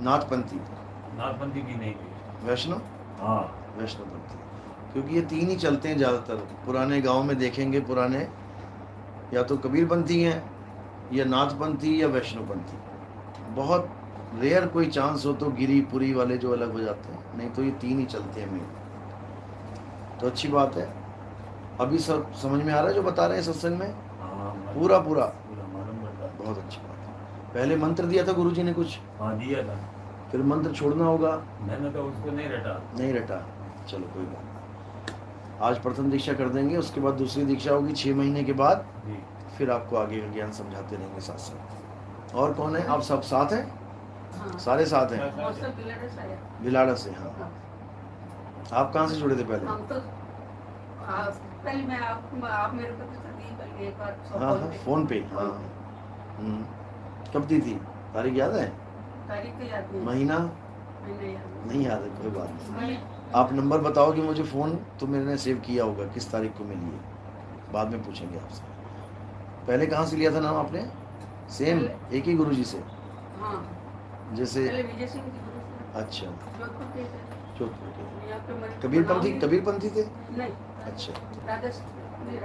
नाथपंथी भी नहीं थी। वैष्णव, हाँ वैष्णवपंथी, क्योंकि ये तीन ही चलते हैं ज़्यादातर। पुराने गांव में देखेंगे, पुराने या तो कबीरपंथी हैं या नाथपंथी या वैष्णवपंथी। बहुत रेयर कोई चांस हो तो गिरीपुरी वाले जो अलग हो जाते हैं, नहीं तो ये तीन ही चलते हैं मेन। तो अच्छी बात है। अभी सब समझ में आ रहा है जो बता रहे हैं सत्संग में? हाँ पूरा पूरा मालूम पड़ता। बहुत अच्छी बात है। पहले मंत्र दिया था गुरुजी ने कुछ, हाँ दिया था। फिर मंत्र छोड़ना होगा, मैंने तो उसको नहीं रटा। चलो कोई बात नहीं। आज प्रथम दीक्षा कर देंगे, उसके बाद दूसरी दीक्षा होगी 6 महीने के बाद। जी। फिर आपको आगे का ज्ञान समझाते रहेंगे साथ साथ। और कौन है? आप सब साथ हैं? हाँ। सारे साथ हैं? वो सब बिलाड़ा से आया। बिलाड़ा से। हाँ, आप कहाँ से जुड़े थे पहले? हम तो पहले मैं आप मेरे को तो दी पहले एक बार हाँ, फोन पे। हाँ, कब दी थी? तारीख याद है? तारीख तो याद नहीं, महीना नहीं याद है, कोई बात नहीं। आप नंबर बताओगे मुझे फ़ोन, तो मैंने सेव किया होगा किस तारीख को मिली है, बाद में पूछेंगे आपसे। पहले कहाँ से लिया था नाम आपने? सेम एक ही गुरुजी से? हाँ, जैसे पहले विजय सिंह जी गुरु थे। अच्छा, जोधपुर के थे। जोधपुर के। यहाँ पे मरीज कबीरपंथी बनाओ कबीरपंथी थे? नहीं, अच्छा, राधा स्वामी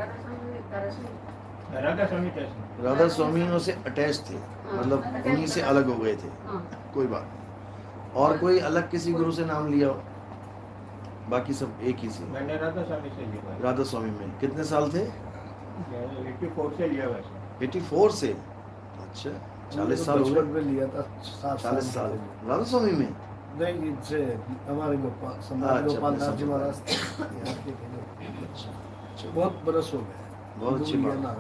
राधा स्वामियों से अटैच थे, मतलब उन्हीं से अलग हो गए थे। हाँ। कोई बात नहीं। और कोई अलग किसी गुरु से नाम लिया हो? बाकी सब एक ही से? मैंने राधा स्वामी से लिया। राधा स्वामी में कितने साल थे? 84 से लिया वैसे। 84 से? अच्छा, 40 साल हो गए। में लिया था 40 साल राधा स्वामी में? नहीं, इनसे हमारे गोपाल सम्राट गोपाल दास जी महाराज यहाँ के थे। अच्छा, बहुत बरस हो गए। बहुत अच्छी बात। बात।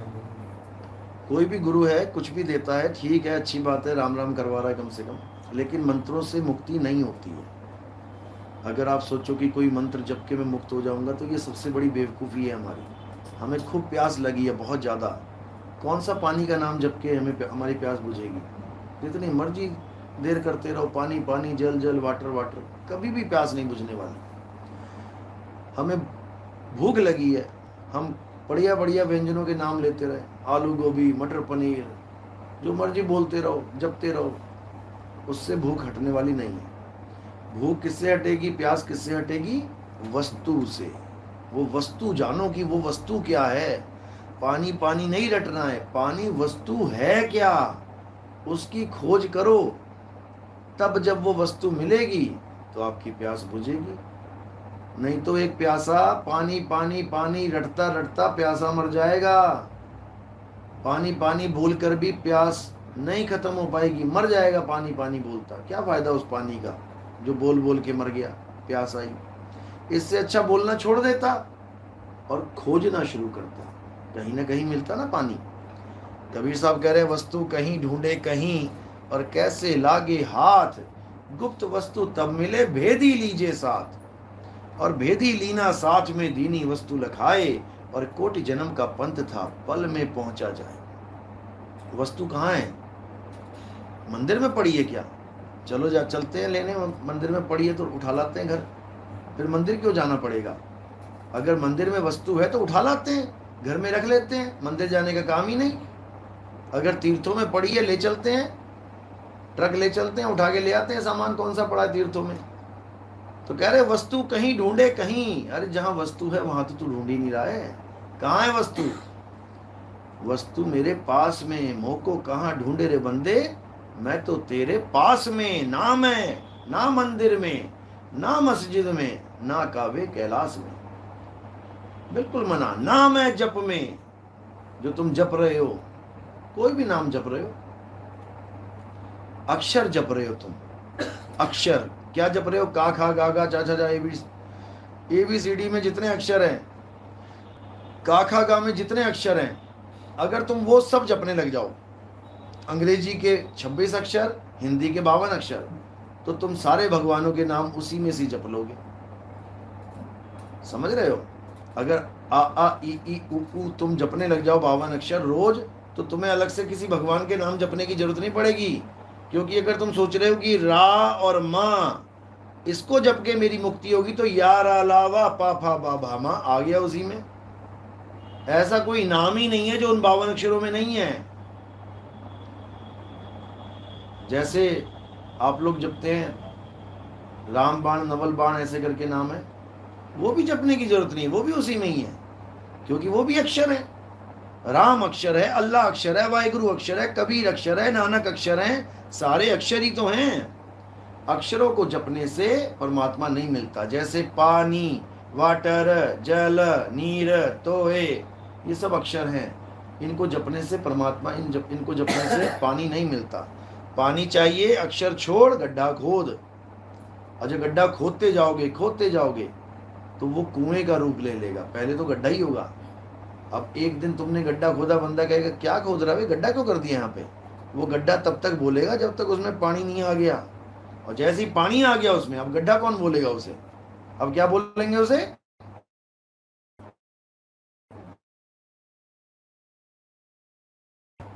कोई भी गुरु है कुछ भी देता है, ठीक है, अच्छी बात है, राम राम करवा रहा है कम से कम, लेकिन मंत्रों से मुक्ति नहीं होती है। अगर आप सोचो कि कोई मंत्र जप के मैं मुक्त हो जाऊंगा, तो ये सबसे बड़ी बेवकूफ़ी है हमारी। हमें खूब प्यास लगी है, बहुत ज़्यादा। कौन सा पानी का नाम जप के हमारी प्यास बुझेगी? जितनी मर्जी देर करते रहो, पानी पानी, जल जल, वाटर वाटर, कभी भी प्यास नहीं बुझने वाली। हमें भूख लगी है, हम बढ़िया बढ़िया व्यंजनों के नाम लेते रहे, आलू गोभी, मटर पनीर, जो मर्जी बोलते रहो, जपते रहो, उससे भूख हटने वाली नहीं है। भूख किससे हटेगी, प्यास किससे हटेगी? वस्तु से। वो वस्तु जानो कि वो वस्तु क्या है। पानी पानी नहीं रटना है, पानी वस्तु है क्या, उसकी खोज करो। तब जब वो वस्तु मिलेगी तो आपकी प्यास बुझेगी। नहीं तो एक प्यासा पानी पानी पानी रटता रटता प्यासा मर जाएगा। पानी पानी बोलकर भी प्यास नहीं खत्म हो पाएगी, मर जाएगा पानी पानी बोलता। क्या फायदा उस पानी का जो बोल बोल के मर गया, प्यास आई। इससे अच्छा बोलना छोड़ देता और खोजना शुरू करता, कहीं ना कहीं मिलता ना पानी। कबीर साहब कह रहे हैं, वस्तु कहीं ढूंढे कहीं और कैसे लागे हाथ, गुप्त वस्तु तब मिले भेदी लीजिए साथ। और भेदी लीना साथ में दीनी वस्तु लखाए, और कोटि जन्म का पंथ था पल में पहुंचा जाए। वस्तु कहाँ है? मंदिर में पड़ी है क्या? चलो चलते हैं लेने, मंदिर में पड़ी है तो उठा लाते हैं घर। फिर मंदिर क्यों जाना पड़ेगा? अगर मंदिर में वस्तु है तो उठा लाते हैं, घर में रख लेते हैं, मंदिर जाने का काम ही नहीं। अगर तीर्थों में पड़ी है ले चलते हैं, ट्रक ले चलते हैं, उठा के ले आते हैं सामान। कौन सा पड़ा है तीर्थों में? तो कह रहे वस्तु कहीं ढूंढे कहीं। अरे जहां वस्तु है वहां तो तू ढूंढ ही नहीं रहा है। कहाँ है वस्तु? वस्तु मेरे पास में, मोको कहाँ ढूंढे रे बंदे, मैं तो तेरे पास में। ना मैं, ना मंदिर में, ना मस्जिद में, ना काबे कैलाश में। बिल्कुल मना। ना मैं जप में, जो तुम जप रहे हो, कोई भी नाम जप रहे हो, अक्षर जप रहे हो तुम। अक्षर क्या जप रहे हो? का खा गा गा चा छा जा, ABCD में जितने अक्षर हैं, का खा गा में जितने अक्षर हैं, अगर तुम वो सब जपने लग जाओ, अंग्रेजी के 26 अक्षर, हिंदी के 52 अक्षर, तो तुम सारे भगवानों के नाम उसी में से जप लोगे। समझ रहे हो? अगर आ ई उ तुम जपने लग जाओ 52 अक्षर रोज, तो तुम्हें अलग से किसी भगवान के नाम जपने की जरूरत नहीं पड़ेगी। क्योंकि अगर तुम सोच रहे हो कि रा और माँ, इसको जप के मेरी मुक्ति होगी, तो या रा ला वा पा फा बा भा मा आ गया उसी में। ऐसा कोई नाम ही नहीं है जो उन 52 अक्षरों में नहीं है। जैसे आप लोग जपते हैं राम बाण नवल बाण ऐसे करके नाम है, वो भी जपने की जरूरत नहीं, वो भी उसी में ही है, क्योंकि वो भी अक्षर है। राम अक्षर है, अल्लाह अक्षर है, वाहिगुरु अक्षर है, कबीर अक्षर है, नानक अक्षर है, सारे अक्षर ही तो हैं। अक्षरों को जपने से परमात्मा नहीं मिलता। जैसे पानी, वाटर, जल, नीर, तोहे, ये सब अक्षर हैं। इनको जपने से परमात्मा, इनको जपने से पानी नहीं मिलता। पानी चाहिए, अक्षर छोड़, गड्ढा खोद। और जब गड्ढा खोदते जाओगे तो वो कुएं का रूप ले लेगा। पहले तो गड्ढा ही होगा। अब एक दिन तुमने गड्ढा खोदा, बंदा कहेगा क्या खोद रहा है, गड्ढा क्यों कर दिया यहाँ पे? वो गड्ढा तब तक बोलेगा जब तक उसमें पानी नहीं आ गया। और जैसे ही पानी आ गया उसमें, अब गड्ढा कौन बोलेगा उसे? अब क्या बोलेंगे उसे?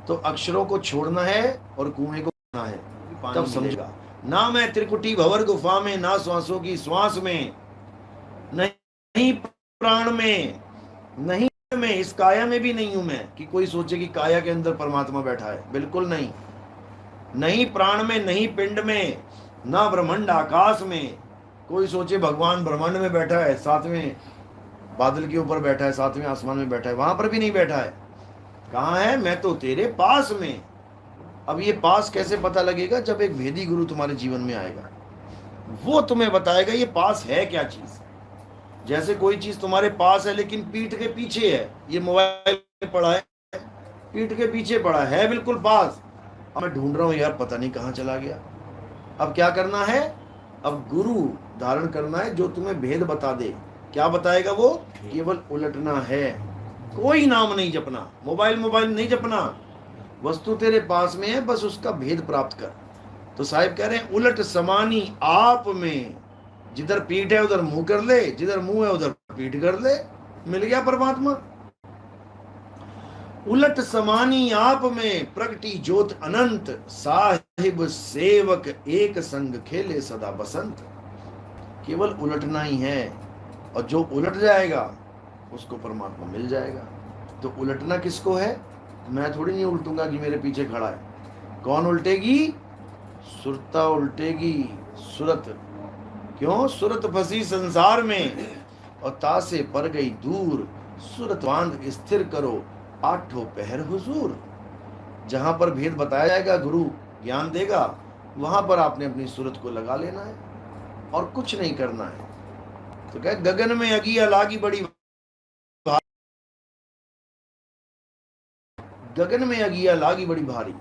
तो अक्षरों को छोड़ना है और कुएं को खोदना है, तब समझेगा। ना मैं त्रिकुटी भंवर गुफा में, ना श्वासों की श्वास में, नहीं प्राण में, नहीं में, इस काया में भी नहीं हूं मैं। कि कोई सोचे कि काया के अंदर परमात्मा बैठा है, बिल्कुल नहीं। नहीं प्राण में, नहीं पिंड में, ना ब्रह्मांड आकाश में। कोई सोचे भगवान ब्रह्मांड में बैठा है, सातवें बादल के ऊपर बैठा है, सातवें आसमान में बैठा है, वहां पर भी नहीं बैठा है। कहाँ है? मैं तो तेरे पास में। अब ये पास कैसे पता लगेगा? जब एक भेदी गुरु तुम्हारे जीवन में आएगा, वो तुम्हें बताएगा ये पास है क्या चीज। जैसे कोई चीज तुम्हारे पास है लेकिन पीठ के पीछे है। ये मोबाइल पड़ा है, पीठ के पीछे पड़ा है, बिल्कुल पास। अब मैं ढूंढ रहा हूं यार, पता नहीं कहाँ चला गया। अब क्या करना है? अब गुरु धारण करना है जो तुम्हें भेद बता दे। क्या बताएगा वो? केवल उलटना है, कोई नाम नहीं जपना, मोबाइल नहीं जपना। वस्तु तेरे पास में है, बस उसका भेद प्राप्त कर। तो साहिब कह रहे हैं उलट समानी आप में। जिधर पीठ है उधर मुंह कर ले, जिधर मुंह है उधर पीठ कर ले, मिल गया परमात्मा। उलट समानी आप में, प्रगटी ज्योत अनंत, साहिब सेवक एक संग खेले सदा बसंत। केवल उलटना ही है, और जो उलट जाएगा उसको परमात्मा मिल जाएगा। तो उलटना किसको है? मैं थोड़ी नहीं उल्टूंगा कि मेरे पीछे खड़ा है। कौन उल्टेगी? सुरता उल्टेगी, सुरत। क्यों? सुरत फंसी संसार में और तासे पर गई दूर। सुरत बांध स्थिर करो, आठों पहर हुजूर। जहां पर भेद बताया जाएगा, गुरु ज्ञान देगा, वहां पर आपने अपनी सूरत को लगा लेना है और कुछ नहीं करना है। तो कहे गगन में अगिया लागी बड़ी भारी, गगन में अगिया लागी बड़ी भारी।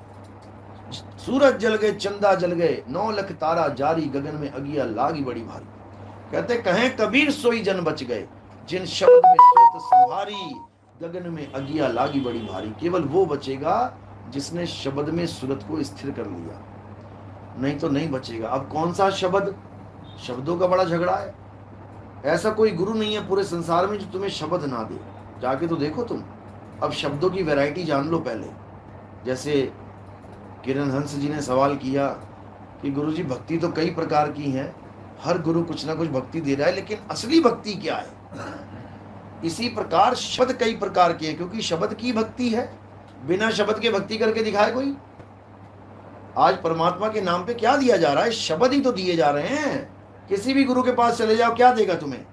सूरज जल गए, चंदा जल गए, 9 लाख तारा जारी, गगन में अगिया लागी बड़ी भारी। कहते कहें कबीर सोई जन बच गए, जिन शब्द में सूरत संभारी, गगन में अगिया लागी बड़ी भारी। केवल वो बचेगा जिसने शब्द में सूरत को स्थिर कर लिया, नहीं तो नहीं बचेगा। अब कौन सा शब्द? शब्दों का बड़ा झगड़ा है। ऐसा कोई गुरु नहीं है पूरे संसार में जो तुम्हें शब्द ना दे। जाके तो देखो तुम। अब शब्दों की वैरायटी जान लो पहले। जैसे किरण हंस जी ने सवाल किया कि गुरुजी भक्ति तो कई प्रकार की है, हर गुरु कुछ ना कुछ भक्ति दे रहा है, लेकिन असली भक्ति क्या है? इसी प्रकार शब्द कई प्रकार के हैं, क्योंकि शब्द की भक्ति है। बिना शब्द के भक्ति करके दिखाए कोई? आज परमात्मा के नाम पे क्या दिया जा रहा है? शब्द ही तो दिए जा रहे हैं। किसी भी गुरु के पास चले जाओ, क्या देगा तुम्हें?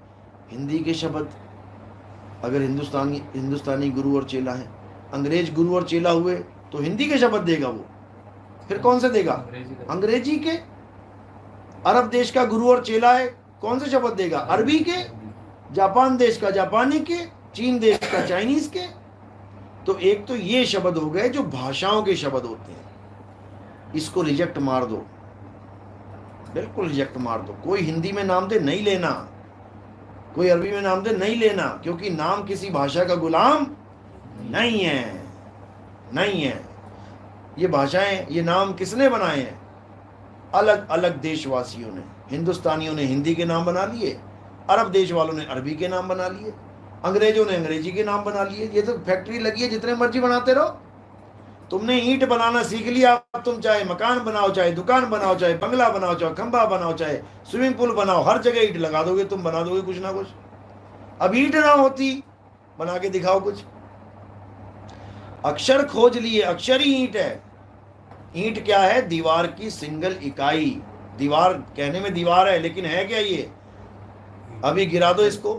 हिंदी के शब्द। अगर हिंदुस्तानी गुरु और चेला है, अंग्रेज गुरु और चेला हुए तो हिंदी के शब्द देगा वो। फिर कौन से देगा? अंग्रेजी के। अरब देश का गुरु और चेला है, कौन से शब्द देगा? अरबी के। जापान देश का जापानी के, चीन देश का चाइनीज के। तो एक तो ये शब्द हो गए जो भाषाओं के शब्द होते हैं, इसको रिजेक्ट मार दो, बिल्कुल रिजेक्ट मार दो। कोई हिंदी में नाम दे नहीं लेना, कोई अरबी में नाम दे नहीं लेना, क्योंकि नाम किसी भाषा का गुलाम नहीं है, नहीं है। ये भाषाएं, ये नाम किसने बनाए हैं? अलग अलग देशवासियों ने। हिंदुस्तानियों ने हिंदी के नाम बना लिए, अरब देश वालों ने अरबी के नाम बना लिए, अंग्रेजों ने अंग्रेजी के नाम बना लिए। ये तो फैक्ट्री लगी है, जितने मर्जी बनाते रहो। तुमने ईंट बनाना सीख लिया, तुम चाहे मकान बनाओ, चाहे दुकान बनाओ, चाहे बंगला बनाओ, चाहे खंबा बनाओ, चाहे स्विमिंग पूल बनाओ, हर जगह ईंट लगा दोगे, तुम बना दोगे कुछ ना कुछ। अब ईंट ना होती, बना के दिखाओ कुछ। अक्षर खोज लिए, अक्षर ही ईंट है। ईंट क्या है? दीवार की सिंगल इकाई। दीवार कहने में दीवार है, लेकिन है क्या ये? अभी गिरा दो इसको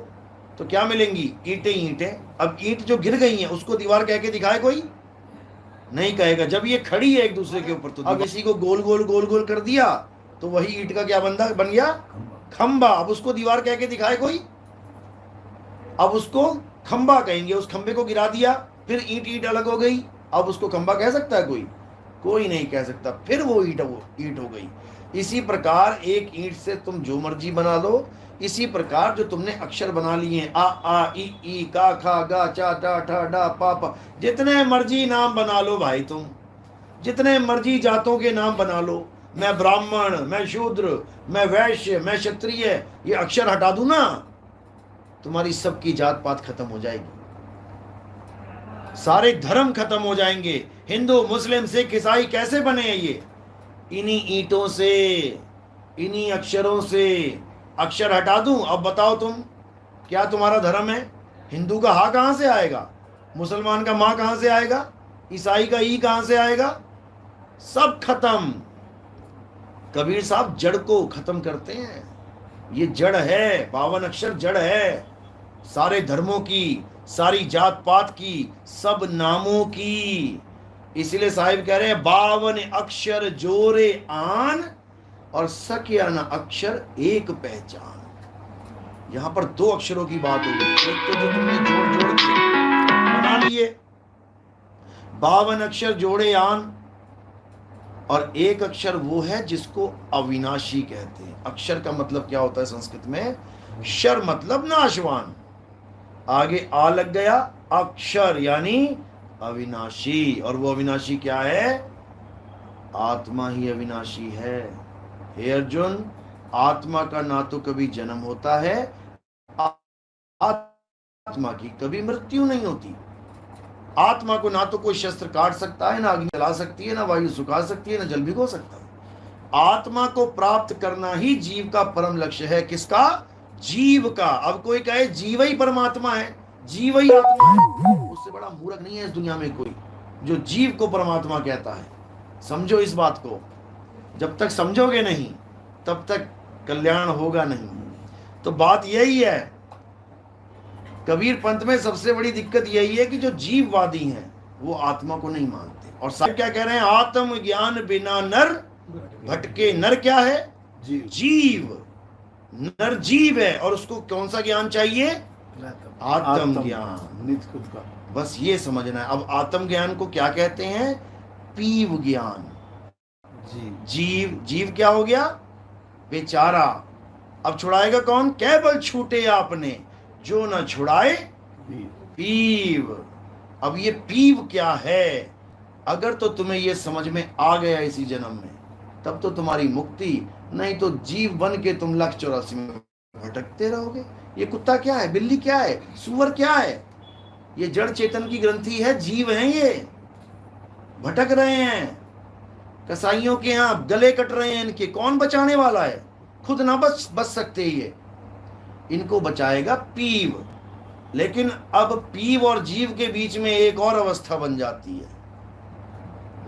तो क्या मिलेंगी? ईंटें ईंटें। अब ईंट जो गिर गई हैं उसको दीवार कह के दिखाए कोई? नहीं कहेगा। जब ये खड़ी है एक दूसरे के ऊपर तो अब इसी को गोल गोल गोल गोल कर दिया तो वही ईंट का क्या बन गया? खंबा। अब उसको दीवार कह के दिखाए कोई? अब उसको खंबा कहेंगे। उस खंबे को गिरा दिया, फिर ईंट ईंट अलग हो गई, अब उसको खंबा कह सकता है कोई? कोई नहीं कह सकता। फिर वो ईंट हो गई। इसी प्रकार एक ईंट से तुम जो मर्जी बना लो। इसी प्रकार जो तुमने अक्षर बना लिए हैं, आ ई का खा गा चा टा ठा डा पा पा, जितने मर्जी नाम बना लो भाई तुम, जितने मर्जी जातों के नाम बना लो। मैं ब्राह्मण, मैं शूद्र, मैं वैश्य, मैं क्षत्रिय, ये अक्षर हटा दूं ना, तुम्हारी सबकी जात पात खत्म हो जाएगी, सारे धर्म खत्म हो जाएंगे। हिंदू, मुस्लिम, सिख, ईसाई कैसे बने हैं ये? इन्हीं ईंटों से, इन्हीं अक्षरों से। अक्षर हटा दूं, अब बताओ तुम क्या तुम्हारा धर्म है? हिंदू का हा कहां से आएगा? मुसलमान का मां कहां से आएगा? ईसाई का ई कहां से आएगा? सब खत्म। कबीर साहब जड़ को खत्म करते हैं। ये जड़ है, 52 अक्षर जड़ है, सारे धर्मों की, सारी जात पात की, सब नामों की। इसलिए साहिब कह रहे हैं 52 अक्षर जोरे आन और सकिया न अक्षर एक पहचान। यहां पर 2 अक्षरों की बात हो गई। एक तो जो तुमने जोड़ जोड़ के बना लिए 52 अक्षर जोड़े आन, और एक अक्षर वो है जिसको अविनाशी कहते हैं। अक्षर का मतलब क्या होता है संस्कृत में? शर मतलब नाशवान, आगे आ लग गया, अक्षर यानी अविनाशी। और वो अविनाशी क्या है? आत्मा ही अविनाशी है। हे अर्जुन, आत्मा का ना तो कभी जन्म होता है, आत्मा की कभी मृत्यु नहीं होती। आत्मा को ना तो कोई शस्त्र काट सकता है, ना अग्नि जला सकती है, ना वायु सुखा सकती है, ना जल भिगो सकता है। आत्मा को प्राप्त करना ही जीव का परम लक्ष्य है। किसका? जीव का। अब कोई कहे जीव ही परमात्मा है, जीव ही आत्मा है, उससे बड़ा मूर्ख नहीं है इस दुनिया में कोई जो जीव को परमात्मा कहता है। समझो इस बात को। जब तक समझोगे नहीं तब तक कल्याण होगा नहीं। तो बात यही है, कबीर पंथ में सबसे बड़ी दिक्कत यही है कि जो जीववादी हैं वो आत्मा को नहीं मानते। और साहब क्या कह रहे हैं? आत्म ज्ञान बिना नर भटके। नर क्या है? जीव। नर जीव है और उसको कौन सा ज्ञान चाहिए? आत्म ज्ञान। नित्य खुद का। बस ये समझना है। अब आत्म ज्ञान को क्या कहते हैं? पीव ज्ञान। जीव। जीव क्या हो गया? बेचारा। अब छुड़ाएगा कौन? केवल छूटे आपने जो न छुड़ाए पीव। अब ये पीव क्या है? अगर तो तुम्हें ये समझ में आ गया इसी जन्म में तब तो तुम्हारी मुक्ति, नहीं तो जीव बन के तुम 184 में भटकते रहोगे। ये कुत्ता क्या है? बिल्ली क्या है? सूअर क्या है? ये जड़ चेतन की ग्रंथि है, जीव हैं, ये भटक रहे हैं। कसाईयों के यहाँ गले कट रहे हैं इनके। कौन बचाने वाला है? खुद ना बच सकते ये, इनको बचाएगा पीव। लेकिन अब पीव और जीव के बीच में एक और अवस्था बन जाती है,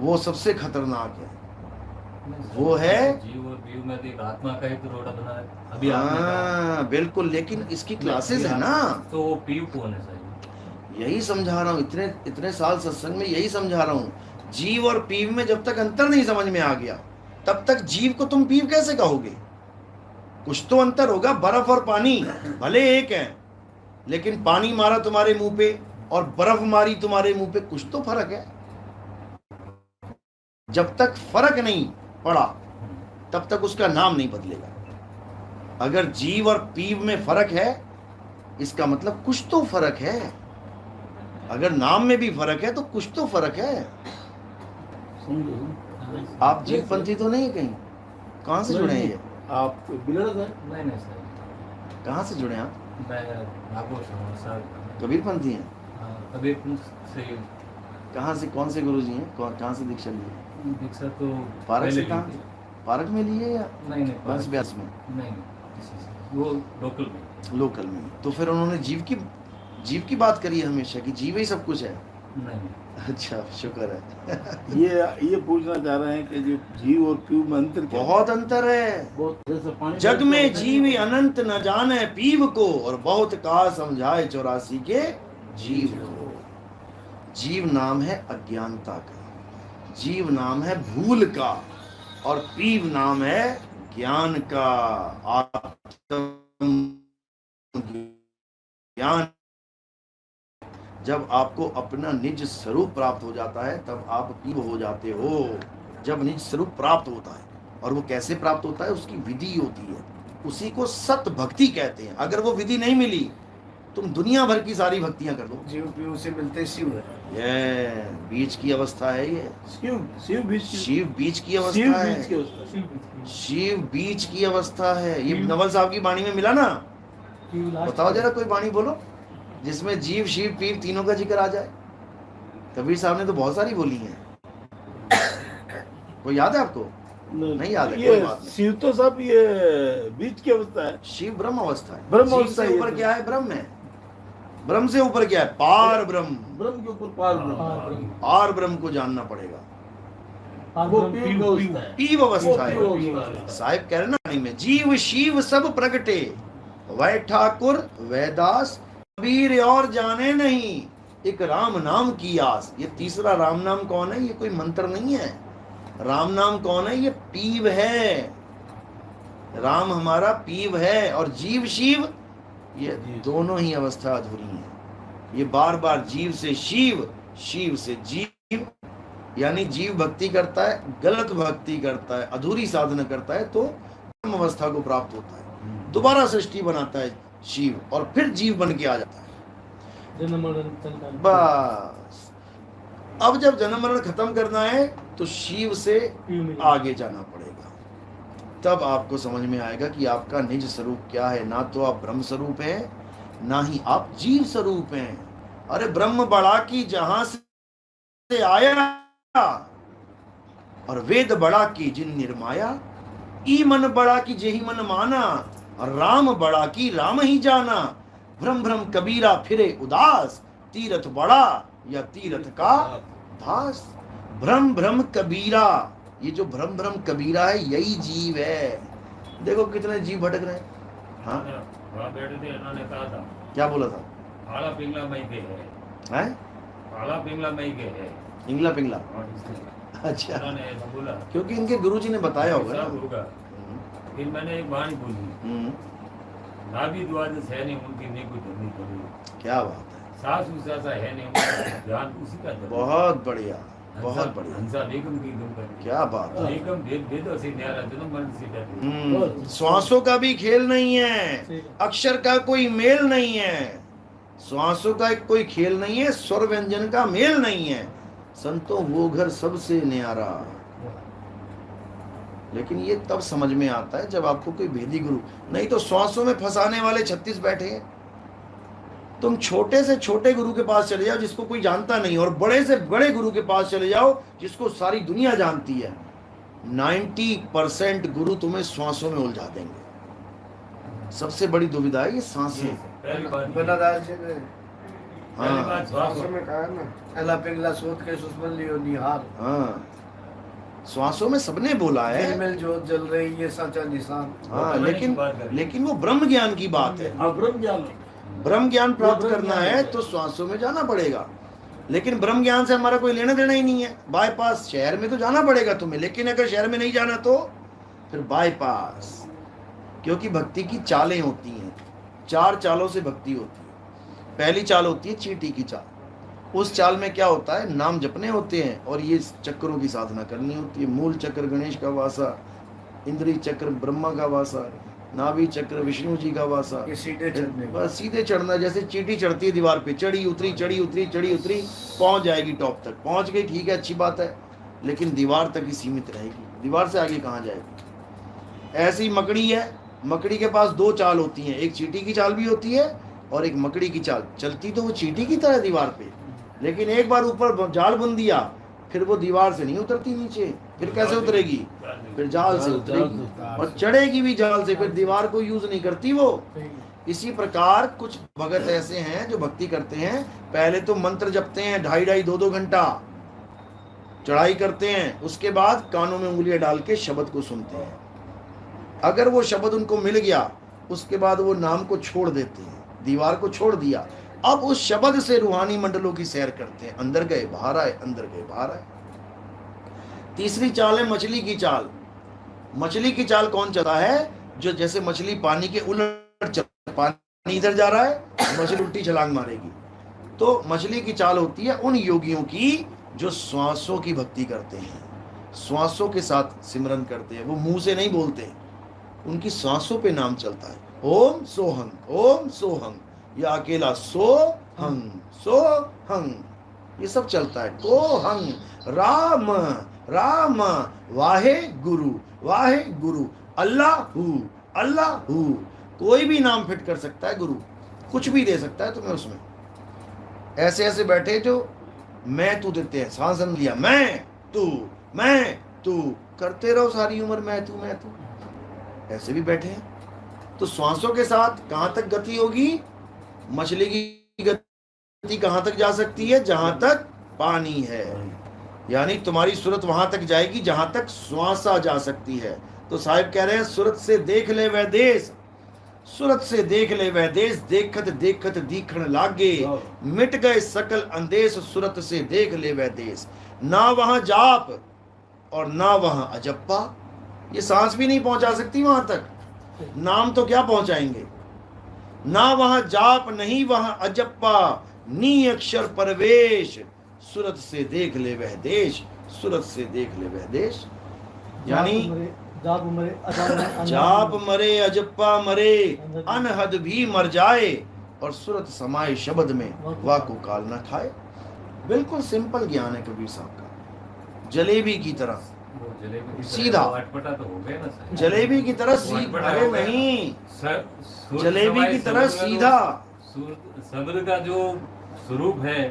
वो सबसे खतरनाक है। वो है जीव और पीव में एक आत्मा का ही तो रोड़ा बना है अभी। हाँ बिल्कुल, लेकिन इसकी क्लासेस है ना। तो वो पीव कौन है सही? यही समझा रहा हूँ, इतने साल सत्संग में यही समझा रहा हूँ। जीव और पीव में जब तक अंतर नहीं समझ में आ गया तब तक जीव को तुम पीव कैसे कहोगे? कुछ तो अंतर होगा। बर्फ और पानी भले एक है, लेकिन पानी मारा तुम्हारे मुंह पे और बर्फ मारी तुम्हारे मुंह पे, कुछ तो फर्क है। जब तक फर्क नहीं पड़ा तब तक उसका नाम नहीं बदलेगा। अगर जीव और पीव में फर्क है इसका मतलब कुछ तो फर्क है। अगर नाम में भी फर्क है तो कुछ तो फर्क है। आप जीवपंथी तो नहीं कहीं? कहाँ से जुड़े हैं ये? आप बिलड़ गए? नहीं सर। कहाँ से जुड़े आप? मैं नागौर से हूँ सर। कबीरपंथी हैं? हाँ, कबीर से। कहाँ से? कौन से गुरुजी हैं? कहाँ से दीक्षा ली? दीक्षा तो पारक से। पहले कहाँ? ली थी। पारक में लिए या नहीं बस ब्यास में? नहीं किसी से, वो लोकल में। लोकल में। तो फिर उन्होंने जीव की बात करी है हमेशा कि जीव ही सब कुछ है। नहीं अच्छा, शुक्र है। ये पूछना चाह रहे हैं कि जो जीव और पीव में अंतर क्या है? बहुत अंतर है। बहुत जैसे पानी जग में जीव अनंत न जाने पीव को, और बहुत कहा समझाए 84 के जीव को। जीव नाम है अज्ञानता का, जीव नाम है भूल का, और पीव नाम है ज्ञान का, आत्म ज्ञान। जब आपको अपना निज स्वरूप प्राप्त हो जाता है तब आप पीव हो जाते हो। जब निज स्वरूप प्राप्त होता है, और वो कैसे प्राप्त होता है, उसकी विधि होती है, उसी को सत भक्ति कहते हैं। अगर वो विधि नहीं मिली, तुम दुनिया भर की सारी भक्तियां कर दो, जीव पीव से मिलते शिव है। ये बीच की अवस्था है। ये शिव बीच शिव बीच की अवस्था शिव है। बीच की अवस्था। शिव बीच की अवस्था है। ये नवल साहब की वाणी में मिला ना? बताओ जरा, कोई वाणी बोलो जिसमें जीव शिव पीव तीनों का जिक्र आ जाए। कबीर साहब ने तो बहुत सारी बोली है। कोई याद है आपको? नहीं याद है, कोई बात नहीं। शिव तो सब ये बीच की अवस्था है। शिव ब्रह्म अवस्था है। ब्रह्म शिव अवस्था से ये ऊपर तो। क्या है? ब्रह्म है। ब्रह्म से ऊपर क्या है? पार ब्रह्म। ब्रह्म के ऊपर पार ब्रह्म। पार ब्रह्म को जानना पड़ेगा। वो पीव का अवस्था है। पीव अवस्था वो है। पीव अवस्था है। साहिब कह रहे ना वाणी में, जीव शिव सब प्रगटे, वह ठाकुर वैदास कबीर और जाने नहीं, एक राम नाम की आस। ये तीसरा राम नाम कौन है? ये कोई मंत्र नहीं है। राम नाम कौन है? ये पीव है। राम हमारा पीव है, और जीव शिव, ये दोनों ही अवस्था अधूरी है। ये बार बार जीव से शिव, शिव से जीव, यानी जीव भक्ति करता है, गलत भक्ति करता है, अधूरी साधना करता है, तो ब्रह्म अवस्था को प्राप्त होता है। दोबारा सृष्टि बनाता है शिव, और फिर जीव बन के आ जाता है। बस अब जब जन्म मरण खत्म करना है तो शिव से आगे जाना पड़ेगा। तब आपको समझ में आएगा कि आपका निज स्वरूप क्या है। ना तो आप ब्रह्म स्वरूप हैं, ना ही आप जीव स्वरूप हैं। अरे ब्रह्म बड़ा की जहां से आया, और वेद बड़ा की जिन निर्माया, ई मन बड़ा की जेहि मन माना, और राम बड़ा की राम ही जाना। भ्रम भ्रम कबीरा फिरे उदास, तीरथ बड़ा या तीरथ का दास। भ्रम भ्रम कबीरा, ये जो भ्रम भ्रम कबीरा है, यही जीव है। देखो कितने जीव भटक रहे हैं। हाँ, वहाँ बैठे थे, इन्होंने कहा था क्या बोला था? आला पिंगला मई के है, हैं? आला पिंगला मई के है। इंगला पिंगला। और इसने- अच्छा, उन्होंने ऐसा बोला, क्योंकि इनके गुरुजी ने बताया होगा सब ना। होगा। फिर मैंने एक वाणी बोली, हम्म, ना भी द्वादश है नहीं उनकी, नहीं कोई धरनी करी। क्या बात है, सासू सासा है नहीं उनका, ध्यान उसी का धर्म। बहुत बढ़िया, बहुत बढ़िया, हंसा बेगम की दुम कर क्या बात है। बेगम भेद भेद से न्यारा जन्म मरण से डरती। श्वासों का भी खेल नहीं है, अक्षर का कोई मेल नहीं है। श्वासों का कोई खेल नहीं है, स्वर व्यंजन का मेल नहीं है। संतों वो घर सबसे न्यारा। लेकिन ये तब समझ में आता है जब आपको कोई भेदी गुरु, नहीं तो श्वासों में फंसाने वाले 36 बैठे हैं। तुम छोटे से छोटे गुरु के पास चले जाओ जिसको कोई जानता नहीं, और बड़े से बड़े गुरु के पास चले जाओ जिसको सारी दुनिया जानती है। 90% गुरु तुम्हें श्वासों में उलझा देंगे। सबसे बड़ी दुविधा है ये सांसें। पहली बात बनादास जी ने पहली हाँ बात श्वासों में कहा ना, अला पिंगला सोच के सुस्मन लियो निहार, हाँ, श्वासों में सबने बोला है। झिलमिल जोत जल रही ये सच्चा निशान। हाँ, लेकिन वो ब्रह्म ज्ञान की बात है। ब्रह्म ज्ञान, ब्रह्म ज्ञान प्राप्त ब्रह्म करना ज्ञान है तो श्वासों में जाना पड़ेगा। लेकिन ब्रह्म ज्ञान से हमारा कोई लेना देना ही नहीं है। बाईपास शहर में तो जाना पड़ेगा तुम्हें, लेकिन अगर शहर में नहीं जाना तो फिर बाईपास। क्योंकि भक्ति की चालें होती हैं, 4 चालों से भक्ति होती है। पहली चाल होती है चींटी की चाल। उस चाल में क्या होता है, नाम जपने होते हैं और ये चक्रों की साधना करनी होती है। मूल चक्र गणेश का वासा, इंद्री चक्र ब्रह्मा का वासा, नाभि चक्र विष्णु जी का वासा। ये सीधे चढ़ने का। बस सीधे चढ़ना, जैसे चींटी चढ़ती है दीवार पे, चढ़ी उतरी चढ़ी उतरी चढ़ी उतरी, पहुंच जाएगी टॉप तक। पहुंच गई, ठीक है, अच्छी बात है, लेकिन दीवार तक ही सीमित रहेगी, दीवार से आगे कहाँ जाएगी। ऐसी मकड़ी है, मकड़ी के पास 2 चाल होती हैं, एक चींटी की चाल भी होती है और एक मकड़ी की चाल। चलती तो वो चींटी की तरह दीवार पे, लेकिन एक बार ऊपर जाल बुन दिया फिर वो दीवार से नहीं उतरती नीचे। फिर कैसे उतरेगी? फिर जाल से उतरेगी, और चढ़ेगी भी जाल से, फिर दीवार को यूज नहीं करती वो। इसी प्रकार कुछ भगत ऐसे हैं जो भक्ति करते हैं, पहले तो मंत्र जपते हैं 2.5-2 घंटा, चढ़ाई करते हैं, उसके बाद कानों में उंगलियां डाल के शब्द को सुनते हैं। अगर वो शब्द उनको मिल गया, उसके बाद वो नाम को छोड़ देते हैं, दीवार को छोड़ दिया, अब उस शब्द से रूहानी मंडलों की सैर करते हैं, अंदर गए बाहर आए, अंदर गए बाहर आए। तीसरी चाल है मछली की चाल। मछली की चाल कौन चला है? जो जैसे मछली पानी के उलट चल, पानी इधर जा रहा है, मछली उल्टी छलांग मारेगी। तो मछली की चाल होती है उन योगियों की जो श्वासों की भक्ति करते हैं, श्वासों के साथ सिमरन करते हैं, वो मुंह से नहीं बोलते, उनकी सांसों पे नाम चलता है। ओम सोहंग, या अकेला सोहंग, ये सब चलता है। कोहंग, राम राम, वाहे गुरु, अल्लाहू। कोई भी नाम फिट कर सकता है गुरु, कुछ भी दे सकता है तुम्हें उसमें। ऐसे ऐसे बैठे जो मैं तू देते हैं, सांस लिया, मैं तू करते रहो सारी उम्र, मैं तू, ऐसे भी बैठे हैं। तो श्वासों के साथ कहां तक गति होगी? मछली की गति कहां तक जा सकती है? जहां तक पानी है, यानी तुम्हारी सूरत वहां तक जाएगी जहां तक श्वासा जा सकती है। तो साहिब कह रहे हैं सूरत से देख ले वह देश, सूरत से देख ले वह देश, देखत देखत दीखण लागे, मिट गए सकल अंदेश, सूरत से देख ले वह देश। ना वहां जाप और ना वहां अजप्पा, ये सांस भी नहीं पहुंचा सकती वहां तक, नाम तो क्या पहुंचाएंगे। ना वहां जाप नहीं वहां अजप्पा, नी अक्षर परवेश, सूरत से देख ले वह देश, सूरत से देख ले वह देश। यानी जाप मरे अजप्पा मरे, अनहद भी मर जाए, और सूरत समाए शब्द में वाको काल न खाए। बिल्कुल सिंपल ज्ञान है कबीर साहब का, जलेबी की तरह सीधा, तो हो गया ना, जलेबी की तरह सीधा, अरे नहीं, जलेबी की तरह सीधा। शब्द का जो स्वरूप है,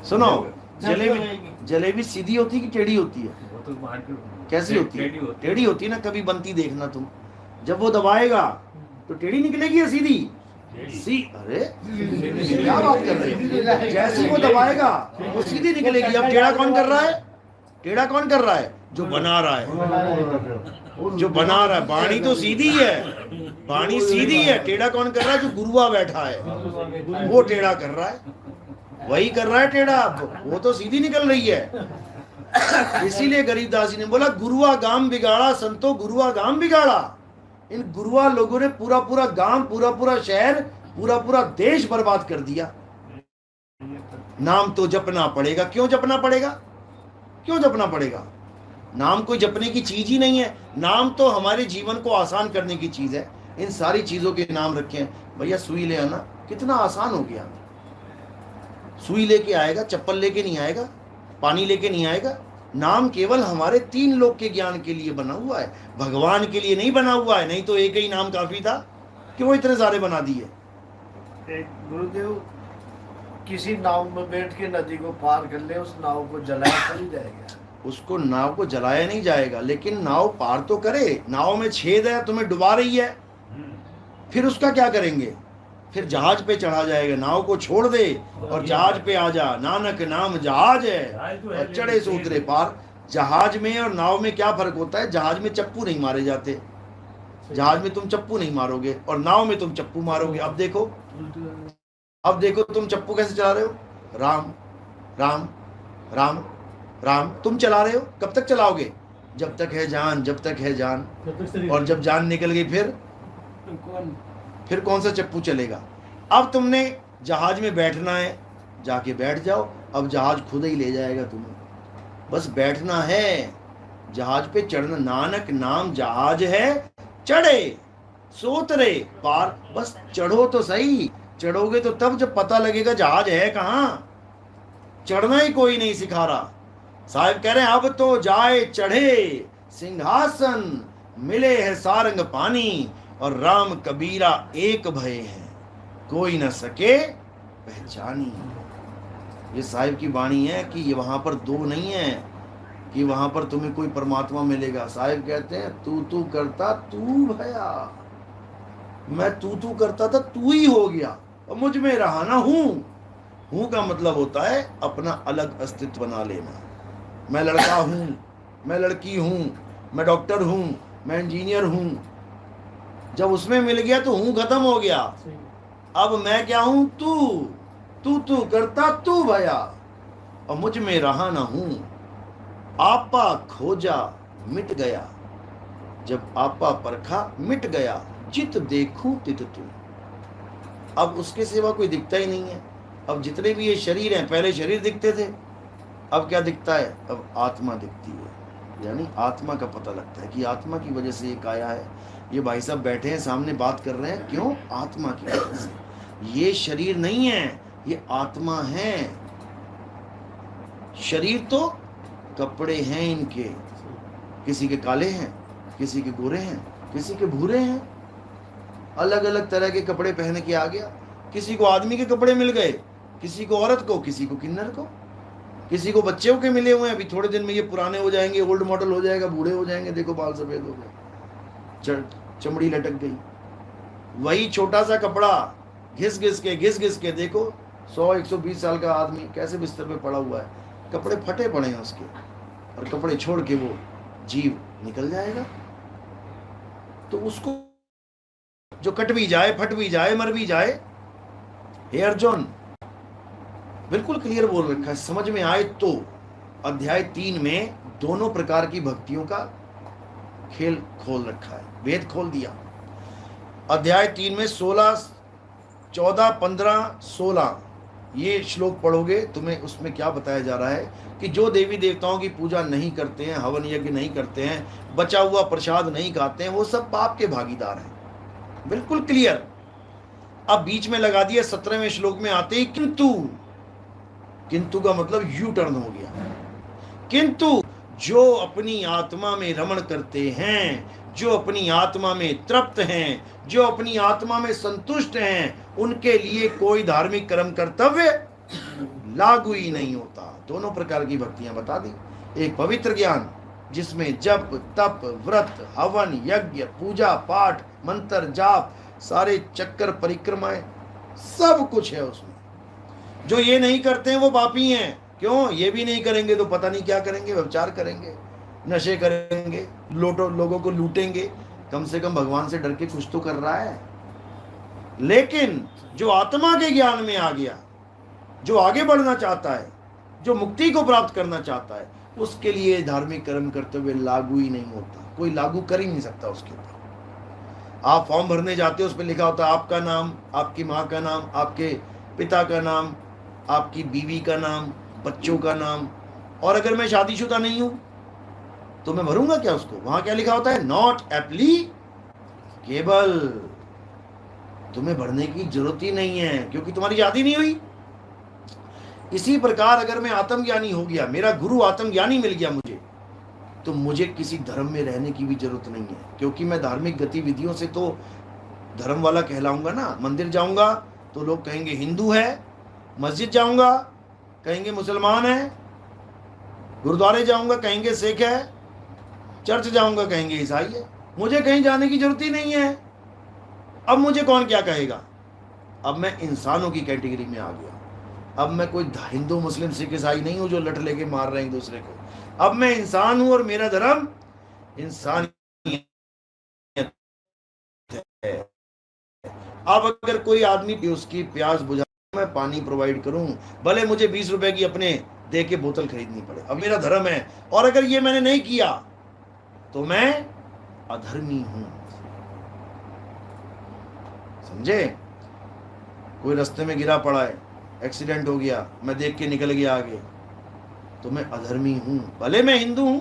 सुनो, जलेबी सीधी होती है कि टेढ़ी होती है? वो तो कैसी होती है? टेढ़ी होती है ना, कभी बनती देखना तुम, जब वो दबाएगा तो टेढ़ी निकलेगी या सीधी? अरे क्या बात कर रहे हो? जैसे वो दबाएगा वो सीधी निकलेगी। अब टेढ़ा कौन कर रहा है? टेढ़ा कौन कर रहा है? जो बना रहा है, जो बना रहा है। बाणी तो सीधी है, बाणी सीधी है, टेढ़ा कौन कर रहा है? जो गुरुआ बैठा है वो टेढ़ा कर रहा है, वही कर रहा है टेढ़ा, वो तो सीधी निकल रही है। इसीलिए गरीबदास जी ने बोला गुरुआ गांव बिगाड़ा संतो, गुरुआ गांव बिगाड़ा। इन गुरुआ लोगों ने पूरा पूरा गांव, पूरा पूरा शहर, पूरा पूरा देश बर्बाद कर दिया। नाम तो जपना पड़ेगा। क्यों जपना पड़ेगा? क्यों जपना पड़ेगा? नाम कोई जपने की चीज ही नहीं है, नाम तो हमारे जीवन को आसान करने की चीज है। इन सारी चीजों के नाम रखे हैं। भैया सुई ले आना, कितना आसान हो गया। सुई लेके आएगा, चप्पल लेके नहीं आएगा, पानी लेके नहीं आएगा। नाम केवल हमारे 3 लोक के ज्ञान के लिए बना हुआ है, भगवान के लिए नहीं बना हुआ है। नहीं तो एक ही नाम काफी था, क्यों इतने सारे बना दिए? गुरुदेव, किसी नाव में बैठ के नदी को पार कर ले, उस नाव को जलाया तो नहीं जाएगा? उसको नाव को जलाया नहीं जाएगा, लेकिन नाव पार तो करे। नाव में छेद है, तुम्हें डुबा रही है, फिर उसका क्या करेंगे? फिर जहाज पे चढ़ा जाएगा। नाव को छोड़ दे और जहाज पे आ जा, नानक नाम जहाज है और चढ़े से उतरे पार। जहाज में और नाव में क्या फर्क होता है? जहाज में चप्पू नहीं मारे जाते, जहाज में तुम चप्पू नहीं मारोगे, और नाव में तुम चप्पू मारोगे। अब देखो तुम चप्पू कैसे चला रहे हो? राम राम राम राम तुम चला रहे हो। कब तक चलाओगे? जब तक है जान, जब तक है जान। और जब जान निकल गई फिर कौन सा चप्पू चलेगा? अब तुमने जहाज में बैठना है, जाके बैठ जाओ। अब जहाज खुद ही ले जाएगा तुम्हें, बस बैठना है। जहाज पे चढ़ना, नानक नाम जहाज है, चढ़े सोतरे पार। बस चढ़ो तो सही। चढ़ोगे तो तब जब पता लगेगा जहाज है कहां। चढ़ना ही कोई नहीं सिखा रहा। साहब कह रहे हैं अब तो जाए चढ़े सिंहासन, मिले है सारंग पानी, और राम कबीरा एक भय है, कोई न सके पहचानी। ये साहिब की वाणी है कि ये वहां पर 2 नहीं है कि वहां पर तुम्हें कोई परमात्मा मिलेगा। साहिब कहते हैं तू करता तू भया, मैं तू करता था, तू ही हो गया और मुझ में रहा ना हूं का मतलब होता है अपना अलग अस्तित्व बना लेना। मैं लड़का हूं, मैं लड़की हूं, मैं डॉक्टर हूं, मैं इंजीनियर हूं। जब उसमें मिल गया तो हूं खत्म हो गया। अब मैं क्या हूं? तू करता तू भया और मुझ में रहा ना हूं। आपा खोजा मिट गया, जब आपा परखा मिट गया, जित देखूं तित तू। अब उसके सिवा कोई दिखता ही नहीं है। अब जितने भी ये शरीर हैं, पहले शरीर दिखते थे, अब क्या दिखता है? अब आत्मा दिखती है। यानी आत्मा का पता लगता है कि आत्मा की वजह से ये काया है। ये भाई साहब बैठे हैं सामने, बात कर रहे हैं, क्यों? आत्मा की वजह से। ये शरीर नहीं है, ये आत्मा है। शरीर तो कपड़े हैं इनके, किसी के काले हैं, किसी के गोरे हैं, किसी के भूरे हैं, अलग अलग तरह के कपड़े पहन के आ गया। किसी को आदमी के कपड़े मिल गए, किसी को औरत को, किसी को किन्नर को, किसी को बच्चों के मिले हुए हैं। अभी थोड़े दिन में ये पुराने हो जाएंगे, ओल्ड मॉडल हो जाएगा, बूढ़े हो जाएंगे। देखो बाल सफेद हो गए, चमड़ी लटक गई। वही छोटा सा कपड़ा घिस घिस के देखो 100-120 साल का आदमी कैसे बिस्तर पे पड़ा हुआ है, कपड़े फटे पड़े हैं उसके, और कपड़े छोड़ के वो जीव निकल जाएगा। तो उसको जो कट भी जाए, फट भी जाए, मर भी जाए, हे अर्जुन बिल्कुल क्लियर बोल रखा है, समझ में आए तो। अध्याय 3 में दोनों प्रकार की भक्तियों का खेल खोल रखा है, वेद खोल दिया। अध्याय 3 में 16, 14, 15, 16 ये श्लोक पढ़ोगे, तुम्हें उसमें क्या बताया जा रहा है कि जो देवी देवताओं की पूजा नहीं करते हैं, हवन यज्ञ नहीं करते हैं, बचा हुआ प्रसाद नहीं खाते हैं, वो सब पाप के भागीदार हैं। बिल्कुल क्लियर। अब बीच में लगा दिया 17वें श्लोक में आते ही किंतु का मतलब यू टर्न हो गया। किंतु जो अपनी आत्मा में रमण करते हैं, जो अपनी आत्मा में तृप्त हैं, जो अपनी आत्मा में संतुष्ट हैं, उनके लिए कोई धार्मिक कर्म कर्तव्य लागू ही नहीं होता। दोनों प्रकार की भक्तियां बता दी। एक पवित्र ज्ञान जिसमें जप, तप, व्रत, हवन, यज्ञ, पूजा पाठ, मंत्र, जाप, सारे चक्कर, परिक्रमाएं, सब कुछ है उसमें। जो ये नहीं करते हैं वो पापी हैं। क्यों? ये भी नहीं करेंगे तो पता नहीं क्या करेंगे, व्यभिचार करेंगे, नशे करेंगे, लोगों को लूटेंगे। कम से कम भगवान से डर के कुछ तो कर रहा है। लेकिन जो आत्मा के ज्ञान में आ गया, जो आगे बढ़ना चाहता है, जो मुक्ति को प्राप्त करना चाहता है, उसके लिए धार्मिक कर्म करते हुए लागू ही नहीं होता। कोई लागू कर ही नहीं सकता उसके ऊपर। आप फॉर्म भरने जाते हो, उस पर लिखा होता है आपका नाम, आपकी माँ का नाम, आपके पिता का नाम, आपकी बीवी का नाम, बच्चों का नाम। और अगर मैं शादीशुदा नहीं हूं तो मैं भरूंगा क्या उसको? वहां क्या लिखा होता है? Not applicable. तुम्हें भरने की जरूरत ही नहीं है क्योंकि तुम्हारी शादी नहीं हुई। इसी प्रकार अगर मैं आत्मज्ञानी हो गया, मेरा गुरु आत्मज्ञानी मिल गया मुझे, तो मुझे किसी धर्म में रहने की भी जरूरत नहीं है, क्योंकि मैं धार्मिक गतिविधियों से तो धर्म वाला कहलाऊंगा ना। मंदिर जाऊंगा तो लोग कहेंगे हिंदू है, मस्जिद जाऊंगा कहेंगे मुसलमान है, गुरुद्वारे जाऊंगा कहेंगे सिख है, चर्च जाऊंगा कहेंगे ईसाई है। मुझे कहीं जाने की जरूरत ही नहीं है। अब मुझे कौन क्या कहेगा? अब मैं इंसानों की कैटेगरी में आ गया। अब मैं कोई हिंदू, मुस्लिम, सिख, ईसाई नहीं हूं जो लठ लेके मार रहे हैं एक दूसरे को। अब मैं इंसान हूं और मेरा धर्म इंसानियत है। अब अगर कोई आदमी उसकी प्यास बुझा, मैं पानी प्रोवाइड करूं, भले मुझे 20 रुपए की अपने दे के बोतल खरीदनी पड़े, अब मेरा धर्म है। और अगर ये मैंने नहीं किया तो मैं अधर्मी हूं। समझे? कोई रास्ते में गिरा पड़ा है, एक्सीडेंट हो गया, मैं देख के निकल गया आगे, तो मैं अधर्मी हूं। भले मैं हिंदू हूं,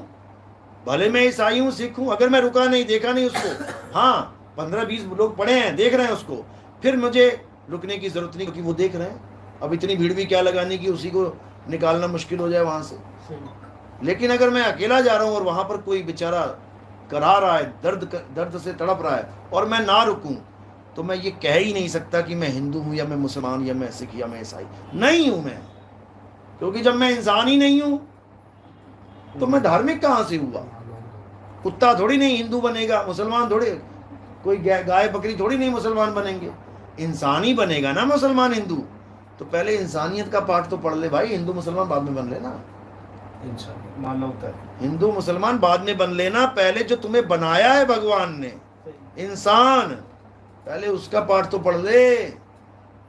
भले मैं ईसाई हूं, सिख हूं, अगर मैं रुका नहीं, देखा नहीं उसको, हाँ 15-20 लोग पड़े हैं, देख रहे हैं उसको, फिर मुझे रुकने की जरूरत नहीं, क्योंकि वो देख रहे हैं। अब इतनी भीड़ भी क्या लगाने की, उसी को निकालना मुश्किल हो जाए वहां से। लेकिन अगर मैं अकेला जा रहा हूं और वहां पर कोई बेचारा करा रहा है, दर्द से तड़प रहा है, और मैं ना रुकूं, तो मैं ये कह ही नहीं सकता कि मैं हिंदू हूं या मैं मुसलमान या मैं सिख या मैं ईसाई नहीं हूं। मैं, क्योंकि जब मैं इंसान ही नहीं हूं तो मैं धार्मिक कहां से हुआ? कुत्ता थोड़ी नहीं हिंदू बनेगा, मुसलमान थोड़ी। कोई गाय बकरी थोड़ी नहीं मुसलमान बनेंगे, इंसान ही बनेगा ना मुसलमान हिंदू। तो पहले इंसानियत का पाठ तो पढ़ ले भाई, हिंदू मुसलमान बाद में बन लेना। इंसान मानवता हिंदू मुसलमान बाद में बन लेना, पहले जो तुम्हें बनाया है भगवान ने इंसान, पहले उसका पाठ तो पढ़ ले,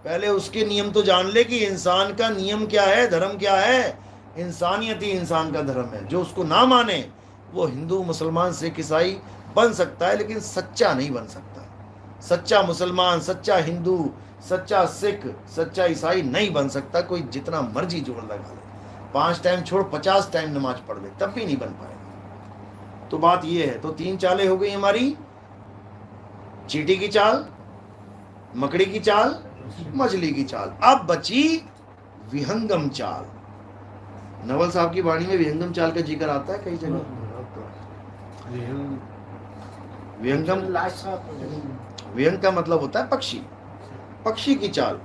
पहले उसके नियम तो जान ले कि इंसान का नियम क्या है, धर्म क्या है। इंसानियत ही इंसान का धर्म है। जो उसको ना माने वो हिंदू मुसलमान सिख ईसाई बन सकता है, लेकिन सच्चा नहीं बन सकता। सच्चा मुसलमान, सच्चा हिंदू, सच्चा सिख, सच्चा ईसाई नहीं बन सकता। कोई जितना मर्जी जोड़ लगा ले, 5 टाइम छोड़ 50 टाइम नमाज पढ़ ले, तब भी नहीं बन पाएगा। तो बात ये है। तो 3 चालें हो गई हमारी, चींटी की चाल, मकड़ी की चाल, मछली की चाल। अब बची विहंगम चाल। नवल साहब की वाणी में विहंगम चाल का जिक्र आता है कई जगह। विहंगम, विहंग का मतलब होता है पक्षी, पक्षी की चाल।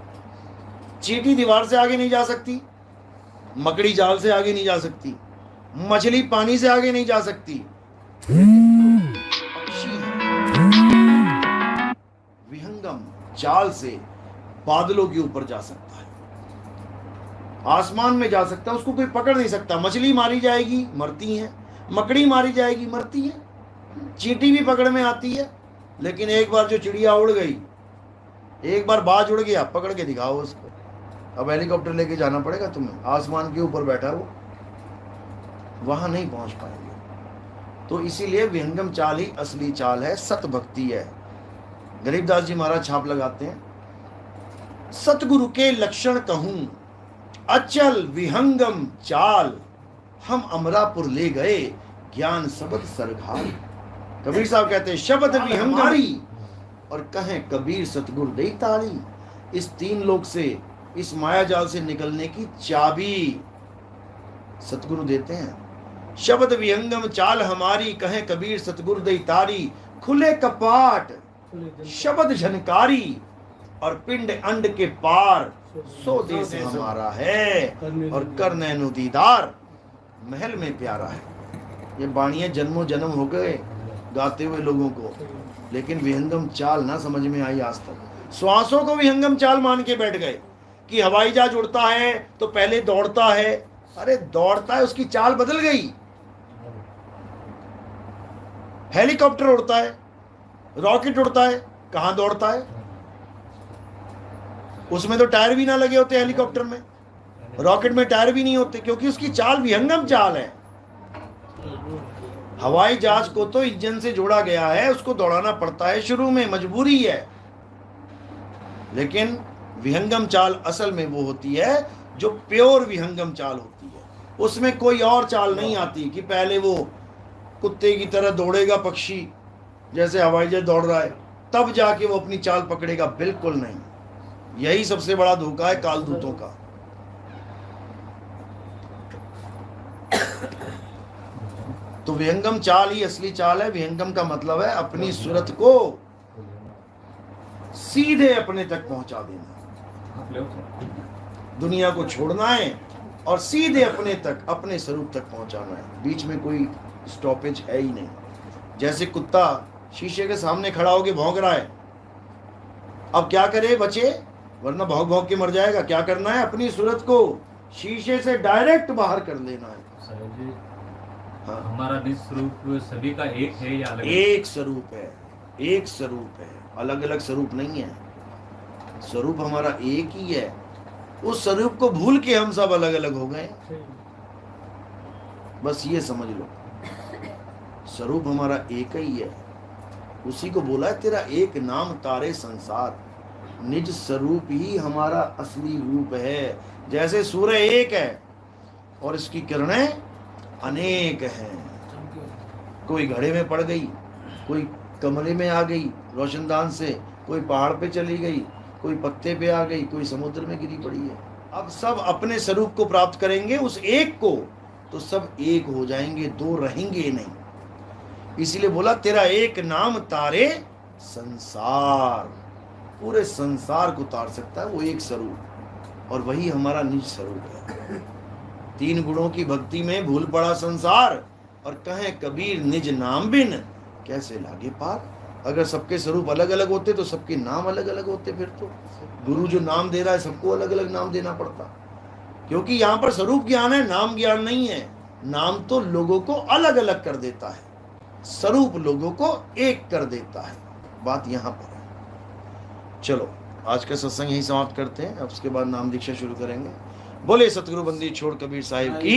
चींटी दीवार से आगे नहीं जा सकती, मकड़ी जाल से आगे नहीं जा सकती, मछली पानी से आगे नहीं जा सकती, पक्षी विहंगम चाल से बादलों के ऊपर जा सकता है, आसमान में जा सकता है, उसको कोई पकड़ नहीं सकता। मछली मारी जाएगी, मरती है, मकड़ी मारी जाएगी, मरती है, चींटी भी पकड़ में आती है। लेकिन एक बार जो चिड़िया उड़ गई, एक बार बाज उड़ गया, पकड़ के दिखाओ उसको। अब हेलीकॉप्टर लेके जाना पड़ेगा तुम्हें, आसमान के ऊपर बैठा वो, वहां नहीं पहुंच पाएंगे। तो इसीलिए विहंगम चाल ही असली चाल है, सत भक्ति है। गरीबदास जी महाराज छाप लगाते हैं, सतगुरु के लक्षण कहूं अचल विहंगम चाल, हम अमरापुर ले गए ज्ञान शब्द सरघार। कबीर साहब कहते हैं शब्द विहंगारी और कहें कबीर सतगुरु दई ताली। इस 3 लोक से, इस माया जाल से निकलने की चाबी सतगुरु देते हैं। शब्द विहंगम चाल हमारी, कहें कबीर सतगुरु दई तारी। खुले कपाट शब्द झनकारी और पिंड अंड के पार, सो देश हमारा है और कर नैनो दीदार, महल में प्यारा है। ये बाणियां जन्मों जन्म हो गए गाते हुए लोगों को, लेकिन विहंगम चाल ना समझ में आई आज तक। श्वासों को विहंगम चाल मान के बैठ गए कि हवाई जहाज उड़ता है तो पहले दौड़ता है। अरे दौड़ता है, उसकी चाल बदल गई। हेलीकॉप्टर उड़ता है, रॉकेट उड़ता है, कहां दौड़ता है? उसमें तो टायर भी ना लगे होते हेलीकॉप्टर में, रॉकेट में टायर भी नहीं होते, क्योंकि उसकी चाल विहंगम चाल है। हवाई जहाज को तो इंजन से जोड़ा गया है, उसको दौड़ाना पड़ता है, शुरू में मजबूरी है। लेकिन विहंगम चाल असल में वो होती है जो प्योर विहंगम चाल होती है। उसमें कोई और चाल नहीं आती कि पहले वो कुत्ते की तरह दौड़ेगा पक्षी जैसे हवाई जहाज दौड़ रहा है, तब जाके वो अपनी चाल पकड़ेगा। बिल्कुल नहीं। यही सबसे बड़ा धोखा है कालदूतों का। तो विहंगम चाल ही असली चाल है। विहंगम का मतलब है अपनी सूरत को सीधे अपने तक पहुंचा देना, दुनिया को छोड़ना है और सीधे अपने तक, अपने स्वरूप तक पहुंचाना है। बीच में कोई स्टॉपेज है ही नहीं। जैसे कुत्ता शीशे के सामने खड़ा होकर भौंक रहा है, अब क्या करे बचे, वरना भौंक भौंक के मर जाएगा। क्या करना है? अपनी सूरत को शीशे से डायरेक्ट बाहर कर लेना है। हाँ। हमारा निज स्वरूप सभी का एक है या अलग? एक स्वरूप है, एक स्वरूप है, अलग अलग स्वरूप नहीं है। स्वरूप हमारा एक ही है। उस स्वरूप को भूल के हम सब अलग अलग हो गए, बस ये समझ लो। स्वरूप हमारा एक ही है। उसी को बोला है तेरा एक नाम तारे संसार। निज स्वरूप ही हमारा असली रूप है। जैसे सूर्य एक है और इसकी किरणें अनेक हैं। कोई घड़े में पड़ गई, कोई कमरे में आ गई रोशनदान से, कोई पहाड़ पे चली गई, कोई पत्ते पे आ गई, कोई समुद्र में गिरी पड़ी है। अब सब अपने स्वरूप को प्राप्त करेंगे, उस एक को, तो सब एक हो जाएंगे, दो रहेंगे नहीं। इसीलिए बोला तेरा एक नाम तारे संसार। पूरे संसार को तार सकता है वो एक स्वरूप, और वही हमारा निज स्वरूप है। 3 गुणों की भक्ति में भूल पड़ा संसार, और कहें कबीर निज नाम बिन कैसे लागे पार। अगर सबके स्वरूप अलग अलग होते तो सबके नाम अलग अलग होते। फिर तो गुरु जो नाम दे रहा है सबको अलग अलग नाम देना पड़ता, क्योंकि यहाँ पर स्वरूप ज्ञान है, नाम ज्ञान नहीं है। नाम तो लोगों को अलग अलग कर देता है, स्वरूप लोगों को एक कर देता है। बात यहाँ पर है। चलो आज का सत्संग यही समाप्त करते हैं, अब उसके बाद नाम दीक्षा शुरू करेंगे। बोले सतगुरु बंदी छोड़ कबीर साहिब की।